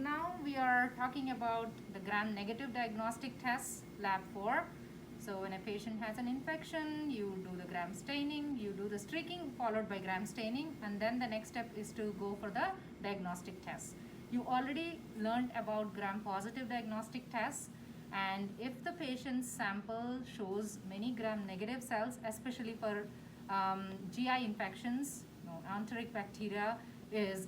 now we are talking about the gram-negative diagnostic tests, lab 4. So when a patient has an infection, you do the gram staining, you do the streaking followed by gram staining, and then the next step is to go for the diagnostic tests. You already learned about gram-positive diagnostic tests, and if the patient's sample shows many gram-negative cells, especially for GI infections, enteric bacteria is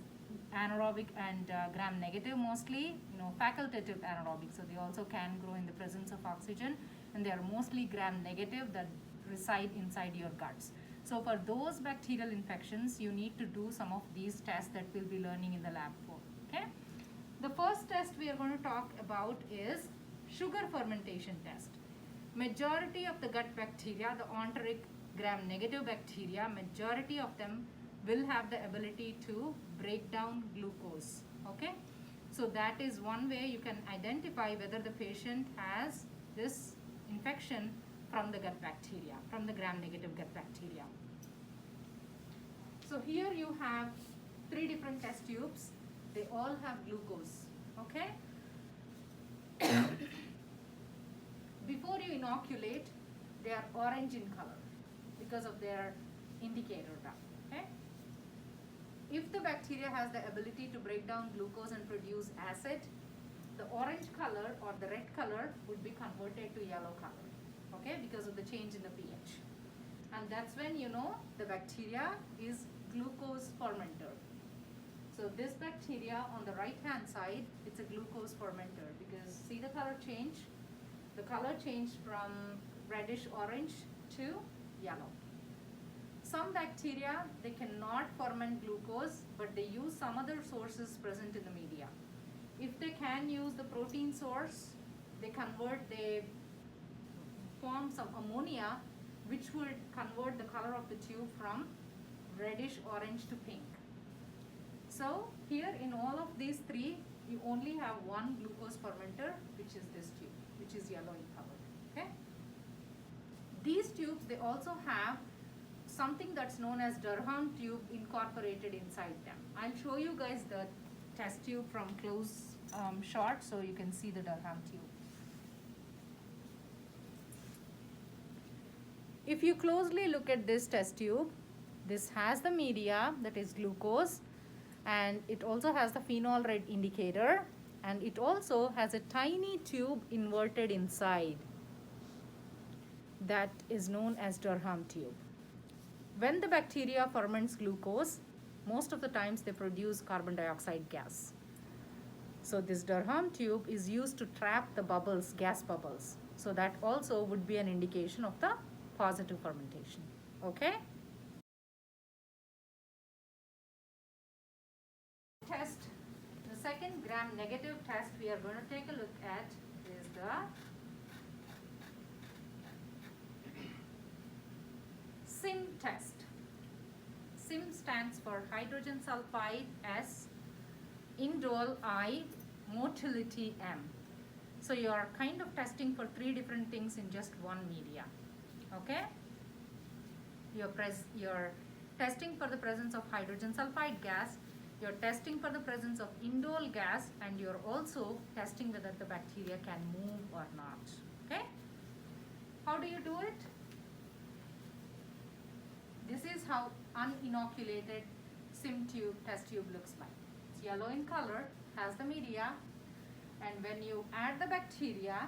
anaerobic and gram-negative mostly, facultative anaerobic, so they also can grow in the presence of oxygen, and they are mostly gram-negative that reside inside your guts. So for those bacterial infections, you need to do some of these tests that we'll be learning in the lab 4. Okay. The first test we are going to talk about is sugar fermentation test. Majority of the gut bacteria, the enteric gram-negative bacteria, majority of them will have the ability to break down glucose. Okay, so that is one way you can identify whether the patient has this infection from the gut bacteria, from the gram-negative gut bacteria. So here you have 3 different test tubes. They all have glucose. Okay. Before you inoculate, they are orange in color because of their indicator duct. Okay. If the bacteria has the ability to break down glucose and produce acid, the orange color or the red color would be converted to yellow color, okay, because of the change in the pH. And that's when you know the bacteria is glucose fermenter. So this bacteria on the right hand side, it's a glucose fermenter because see the color change? The color changed from reddish orange to yellow. Some bacteria, they cannot ferment glucose, but they use some other sources present in the media. If they can use the protein source, they form some ammonia, which would convert the color of the tube from reddish orange to pink. So here in all of these 3, you only have one glucose fermenter, which is this tube, which is yellow in color. Okay. These tubes, they also have something that's known as Durham tube incorporated inside them. I'll show you guys the test tube from close shot so you can see the Durham tube. If you closely look at this test tube, this has the media, that is glucose, and it also has the phenol red indicator, and it also has a tiny tube inverted inside that is known as Durham tube. When the bacteria ferments glucose, most of the times they produce carbon dioxide gas. So this Durham tube is used to trap the bubbles, gas bubbles. So that also would be an indication of the positive fermentation. Okay? Test, the second gram-negative test we are going to take a look at is the SIM test. SIM stands for hydrogen sulfide, S, indole, I, motility, M. So you are kind of testing for 3 different things in just one media. Okay? You're testing for the presence of hydrogen sulfide gas, you're testing for the presence of indole gas, and you're also testing whether the bacteria can move or not. Okay? How do you do it? This is how uninoculated SIM tube, test tube looks like. It's yellow in color, has the media, and when you add the bacteria,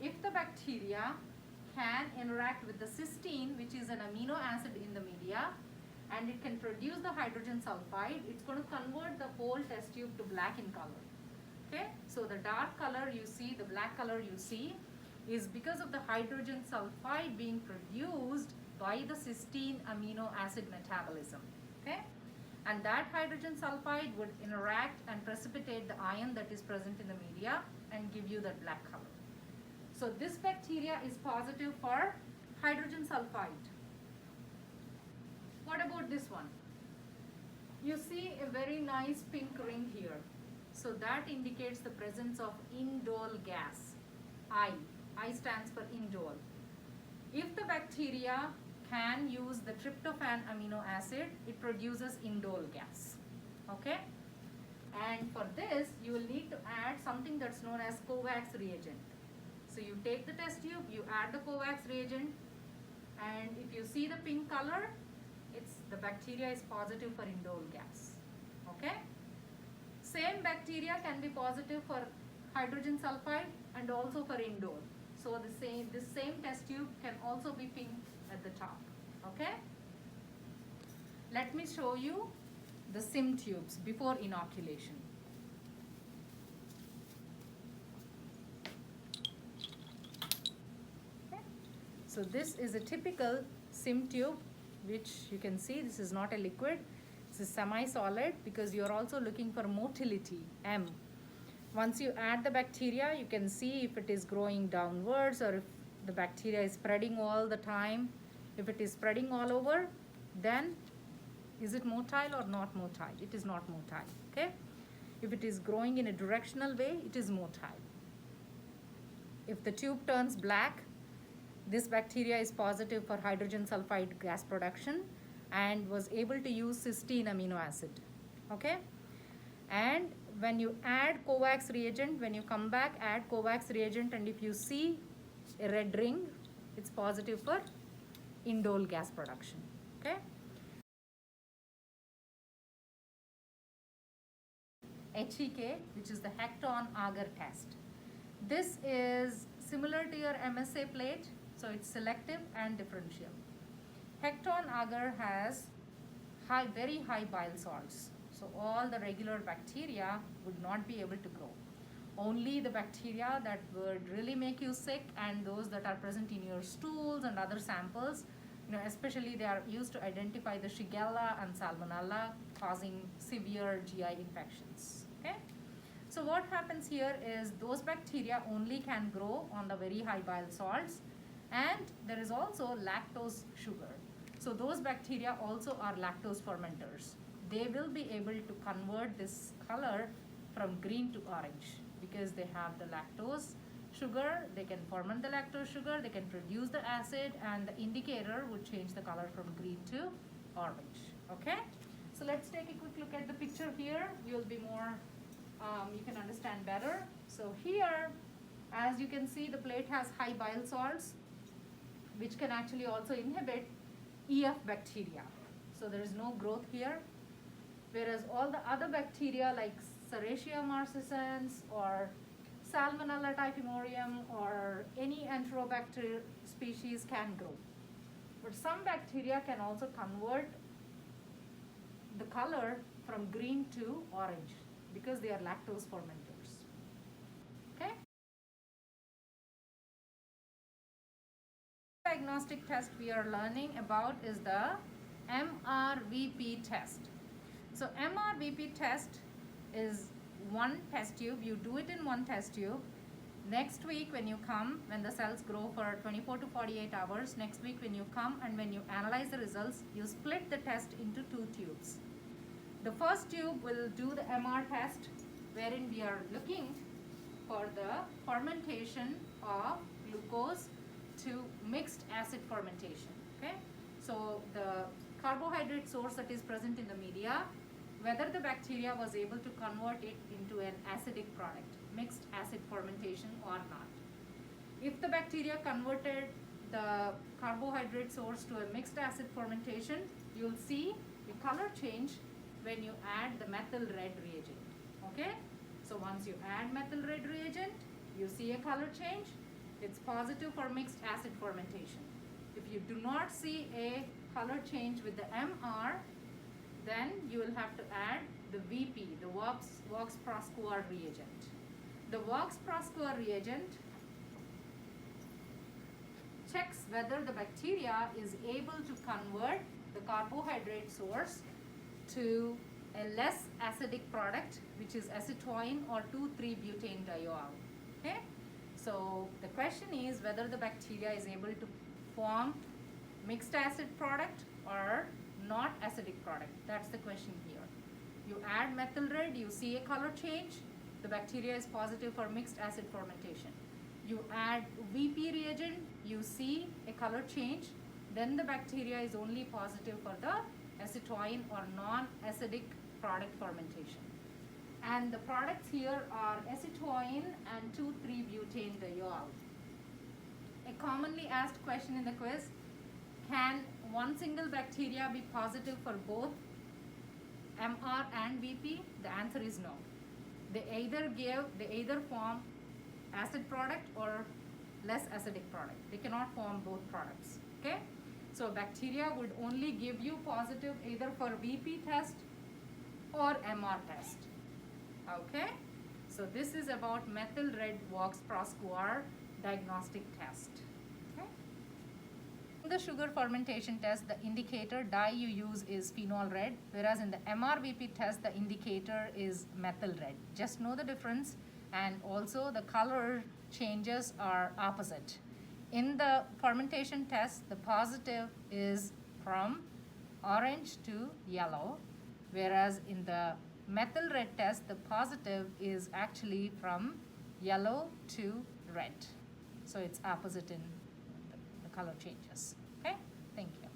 if the bacteria can interact with the cysteine, which is an amino acid in the media, and it can produce the hydrogen sulfide, it's going to convert the whole test tube to black in color. Okay, so the dark color you see, the black color you see, is because of the hydrogen sulfide being produced by the cysteine amino acid metabolism. Okay, and that hydrogen sulfide would interact and precipitate the ion that is present in the media and give you that black color. So this bacteria is positive for hydrogen sulfide. What about this one? You see a very nice pink ring here. So that indicates the presence of indole gas. I stands for indole. If the bacteria can use the tryptophan amino acid, it produces indole gas. Okay? And for this, you will need to add something that's known as Kovacs reagent. So you take the test tube, you add the Kovacs reagent, and if you see the pink color, it's the bacteria is positive for indole gas. Okay? Same bacteria can be positive for hydrogen sulfide and also for indole. So this same test tube can also be pink at the top. Okay? Let me show you the SIM tubes before inoculation. Okay. So this is a typical SIM tube, which you can see this is not a liquid, this is semi-solid, because you are also looking for motility, M. Once you add the bacteria, you can see if it is growing downwards or if the bacteria is spreading all the time. If it is spreading all over, then is it motile or not motile? It is not motile. Okay? If it is growing in a directional way, it is motile. If the tube turns black, this bacteria is positive for hydrogen sulfide gas production and was able to use cysteine amino acid. Okay? And when you add Kovacs reagent, when you come back, add Kovacs reagent, and if you see a red ring, it's positive for indole gas production. Okay? HEK, which is the Hecton agar test. This is similar to your MSA plate, so it's selective and differential. Hecton agar has very high bile salts, so all the regular bacteria would not be able to grow. Only the bacteria that would really make you sick and those that are present in your stools and other samples, especially they are used to identify the Shigella and Salmonella causing severe GI infections. Okay? So what happens here is those bacteria only can grow on the very high bile salts, and there is also lactose sugar. So those bacteria also are lactose fermenters. They will be able to convert this color from green to orange because they have the lactose sugar. They can ferment the lactose sugar, they can produce the acid, and the indicator would change the color from green to orange. Okay? So let's take a quick look at the picture here. You'll be more, you can understand better. So here, as you can see, the plate has high bile salts, which can actually also inhibit EF bacteria. So there is no growth here. Whereas all the other bacteria like Serratia marcescens or Salmonella typhimurium or any Enterobacter species can grow. But some bacteria can also convert the color from green to orange because they are lactose fermenters. Okay? Diagnostic test we are learning about is the MRVP test. So MRVP test is one test tube. You do it in one test tube. Next week when you come, when the cells grow for 24 to 48 hours, next week when you come and when you analyze the results, you split the test into two tubes. The first tube will do the MR test, wherein we are looking for the fermentation of glucose to mixed acid fermentation. Okay? So the carbohydrate source that is present in the media, whether the bacteria was able to convert it into an acidic product, mixed acid fermentation or not. If the bacteria converted the carbohydrate source to a mixed acid fermentation, you'll see a color change when you add the methyl red reagent. Okay? So once you add methyl red reagent, you see a color change. It's positive for mixed acid fermentation. If you do not see a color change with the MR, then you will have to add the VP, the Vox-Proscoor reagent. The Vox-Proscoor reagent checks whether the bacteria is able to convert the carbohydrate source to a less acidic product, which is acetoin or 2,3-butane-diol. Okay? So the question is whether the bacteria is able to form mixed acid product or not acidic product. That's the question here. You add methyl red, you see a color change. The bacteria is positive for mixed acid fermentation. You add VP reagent, you see a color change. Then the bacteria is only positive for the acetoin or non-acidic product fermentation. And the products here are acetoin and 2,3-butane-diol. A commonly asked question in the quiz, can one single bacteria be positive for both MR and VP? The answer is no. They either form acid product or less acidic product. They cannot form both products. Okay? So bacteria would only give you positive either for VP test or MR test. Okay? So this is about methyl red wax prosquar diagnostic test. Okay? In the sugar fermentation test, the indicator dye you use is phenol red, whereas in the MRVP test, the indicator is methyl red. Just know the difference, and also the color changes are opposite. In the fermentation test, the positive is from orange to yellow, whereas in the methyl red test, the positive is actually from yellow to red. So it's opposite in the color changes. Okay, thank you.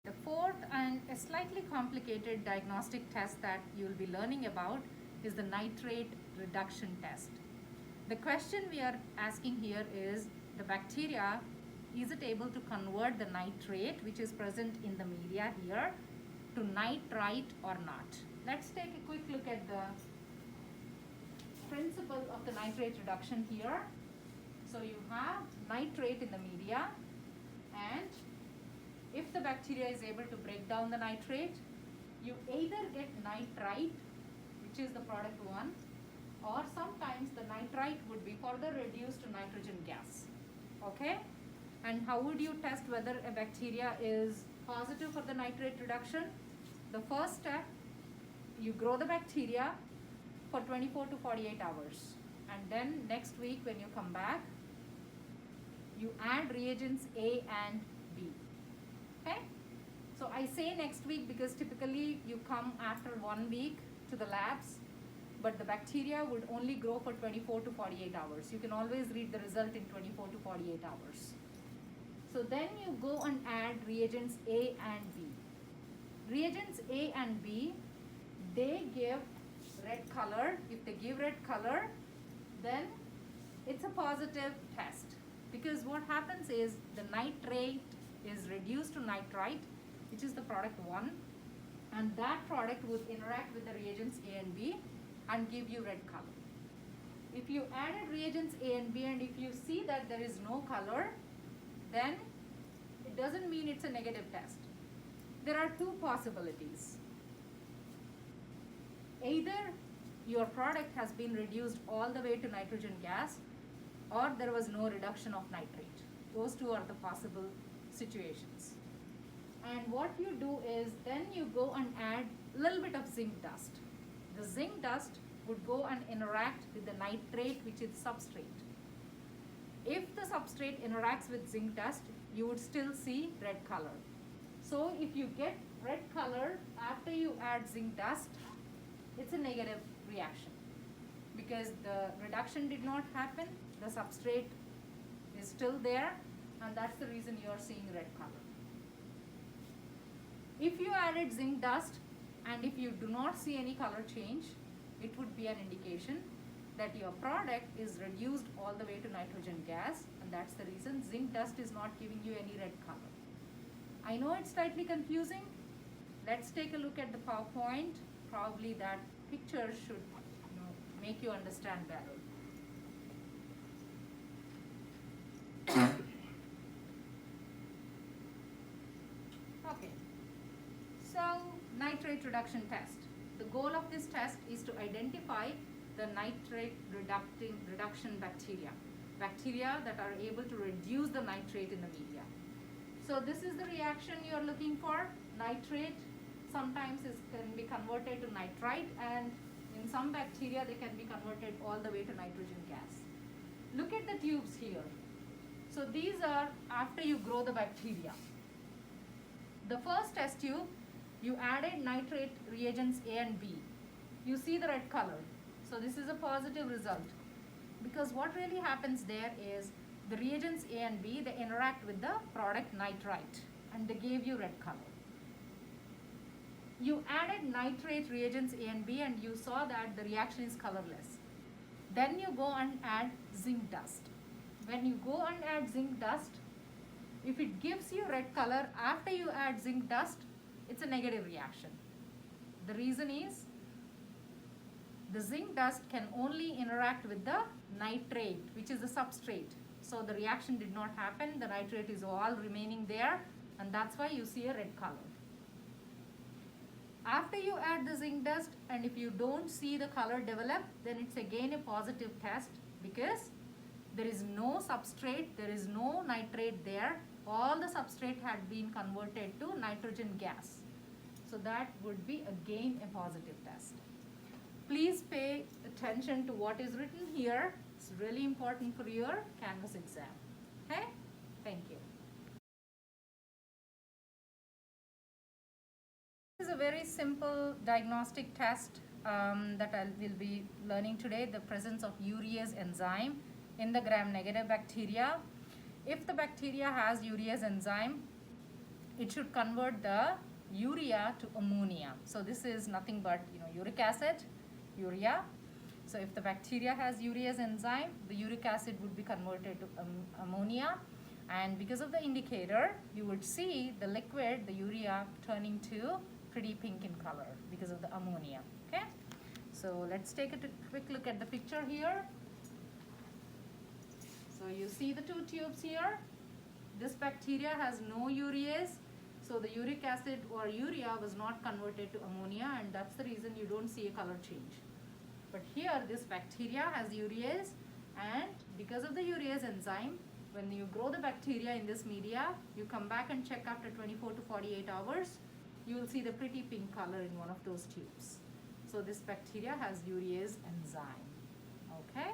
The fourth and a slightly complicated diagnostic test that you'll be learning about is the nitrate reduction test. The question we are asking here is the bacteria, is it able to convert the nitrate which is present in the media here to nitrite or not? Let's take a quick look at the principle of the nitrate reduction here. So you have nitrate in the media, and if the bacteria is able to break down the nitrate, you either get nitrite, which is the product 1, or sometimes the nitrite would be further reduced to nitrogen gas. Okay? And how would you test whether a bacteria is positive for the nitrate reduction? The first step, you grow the bacteria for 24 to 48 hours. And then next week when you come back, you add reagents A and B. Okay? So I say next week because typically you come after 1 week to the labs, but the bacteria would only grow for 24 to 48 hours. You can always read the result in 24 to 48 hours. So then you go and add reagents A and B. Reagents A and B, they give red color. If they give red color, then it's a positive test. Because what happens is the nitrate is reduced to nitrite, which is the product 1, and that product would interact with the reagents A and B and give you red color. If you added reagents A and B and if you see that there is no color, then it doesn't mean it's a negative test. There are two possibilities. Either your product has been reduced all the way to nitrogen gas, or there was no reduction of nitrate. Those two are the possible situations. And what you do is then you go and add a little bit of zinc dust. The zinc dust would go and interact with the nitrate, which is substrate. If the substrate interacts with zinc dust, you would still see red color. So if you get red color after you add zinc dust, it's a negative reaction because the reduction did not happen, the substrate is still there, and that's the reason you are seeing red color. If you added zinc dust and if you do not see any color change, it would be an indication that your product is reduced all the way to nitrogen gas, and that's the reason zinc dust is not giving you any red color. I know it's slightly confusing. Let's take a look at the PowerPoint. Probably that picture should make you understand better. Okay, so nitrate reduction test. The goal of this test is to identify the nitrate reduction bacteria that are able to reduce the nitrate in the media. So this is the reaction you are looking for. Nitrate sometimes can be converted to nitrite, and in some bacteria they can be converted all the way to nitrogen gas. Look at the tubes here. So these are after you grow the bacteria. The first test tube, you added nitrate reagents A and B. You see the red color. So this is a positive result, because what really happens there is the reagents A and B, they interact with the product nitrite and they gave you red color. You added nitrate reagents A and B and you saw that the reaction is colorless. Then you go and add zinc dust. When you go and add zinc dust, if it gives you red color after you add zinc dust, it's a negative reaction. The reason is the zinc dust can only interact with the nitrate, which is the substrate. So the reaction did not happen, the nitrate is all remaining there, and that's why you see a red color. After you add the zinc dust, and if you don't see the color develop, then it's again a positive test, because there is no substrate, there is no nitrate there. All the substrate had been converted to nitrogen gas. So that would be again a positive test. Please pay attention to what is written here. It's really important for your Canvas exam. Okay? Thank you. This is a very simple diagnostic test that I will be learning today, the presence of urease enzyme in the gram-negative bacteria. If the bacteria has urease enzyme, it should convert the urea to ammonia. So this is nothing but uric acid, urea. So if the bacteria has urease enzyme, the uric acid would be converted to ammonia, and because of the indicator, you would see the liquid, the urea, turning to pretty pink in color because of the ammonia. Okay, so let's take a quick look at the picture here. So you see the two tubes here. This bacteria has no urease, so the uric acid or urea was not converted to ammonia, and that's the reason you don't see a color change. But here this bacteria has urease, and because of the urease enzyme, when you grow the bacteria in this media, you come back and check after 24 to 48 hours, you will see the pretty pink color in one of those tubes. So this bacteria has urease enzyme. Okay.